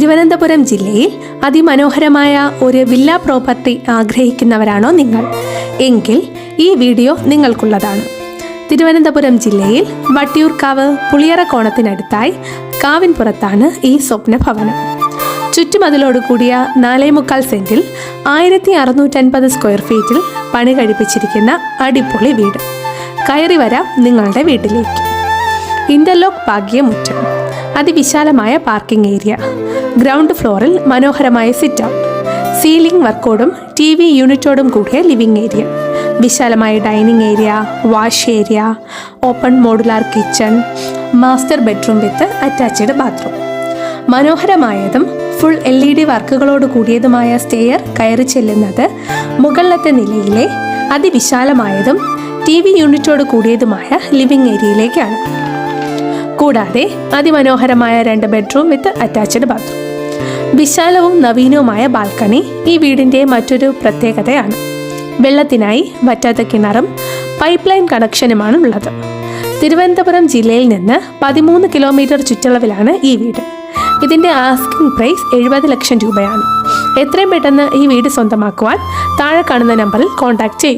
തിരുവനന്തപുരം ജില്ലയിൽ അതിമനോഹരമായ ഒരു വില്ല പ്രോപ്പർട്ടി ആഗ്രഹിക്കുന്നവരാണോ നിങ്ങൾ? എങ്കിൽ ഈ വീഡിയോ നിങ്ങൾക്കുള്ളതാണ്. തിരുവനന്തപുരം ജില്ലയിൽ വട്ടിയൂർക്കാവ് പുളിയറക്കോണത്തിനടുത്തായി കാവിൻപുറത്താണ് ഈ സ്വപ്ന ഭവനം. ചുറ്റുമതിലോട് കൂടിയ 4.25 സെന്റിൽ 1650 സ്ക്വയർ ഫീറ്റിൽ പണി കഴിപ്പിച്ചിരിക്കുന്ന അടിപൊളി വീട്. കയറി വരാം നിങ്ങളുടെ വീട്ടിലേക്ക്. ഇന്റർലോക്ക് പാകിയ മുറ്റം, അതിവിശാലമായ പാർക്കിംഗ് ഏരിയ, ഗ്രൗണ്ട് ഫ്ലോറിൽ മനോഹരമായ സിറ്റ് ഔട്ട്, സീലിംഗ് വർക്കോടും TV യൂണിറ്റോടും കൂടിയ ലിവിംഗ് ഏരിയ, വിശാലമായ dining area, wash area, open modular kitchen, master bedroom with attached bathroom. മനോഹരമായതും ഫുൾ LED വർക്കുകളോട് കൂടിയതുമായ സ്റ്റെയർ കയറി ചെല്ലുന്നത് മുകളിലത്തെ നിലയിലെ അതിവിശാലമായതും TV യൂണിറ്റോട് കൂടിയതുമായ ലിവിംഗ് ഏരിയയിലേക്കാണ്. കൂടാതെ അതിമനോഹരമായ 2 ബെഡ്റൂം വിത്ത് അറ്റാച്ച്ഡ് ബാത്റൂം. വിശാലവും നവീനവുമായ ബാൽക്കണി ഈ വീടിൻ്റെ മറ്റൊരു പ്രത്യേകതയാണ്. വെള്ളത്തിനായി വറ്റാത്ത കിണറും പൈപ്പ് ലൈൻ കണക്ഷനുമാണ് ഉള്ളത്. തിരുവനന്തപുരം ജില്ലയിൽ നിന്ന് 13 കിലോമീറ്റർ ചുറ്റളവിലാണ് ഈ വീട്. ഇതിൻ്റെ ആസ്കിംഗ് പ്രൈസ് 70 ലക്ഷം രൂപയാണ്. എത്രയും പെട്ടെന്ന് ഈ വീട് സ്വന്തമാക്കുവാൻ താഴെ കാണുന്ന നമ്പറിൽ കോൺടാക്ട് ചെയ്യും.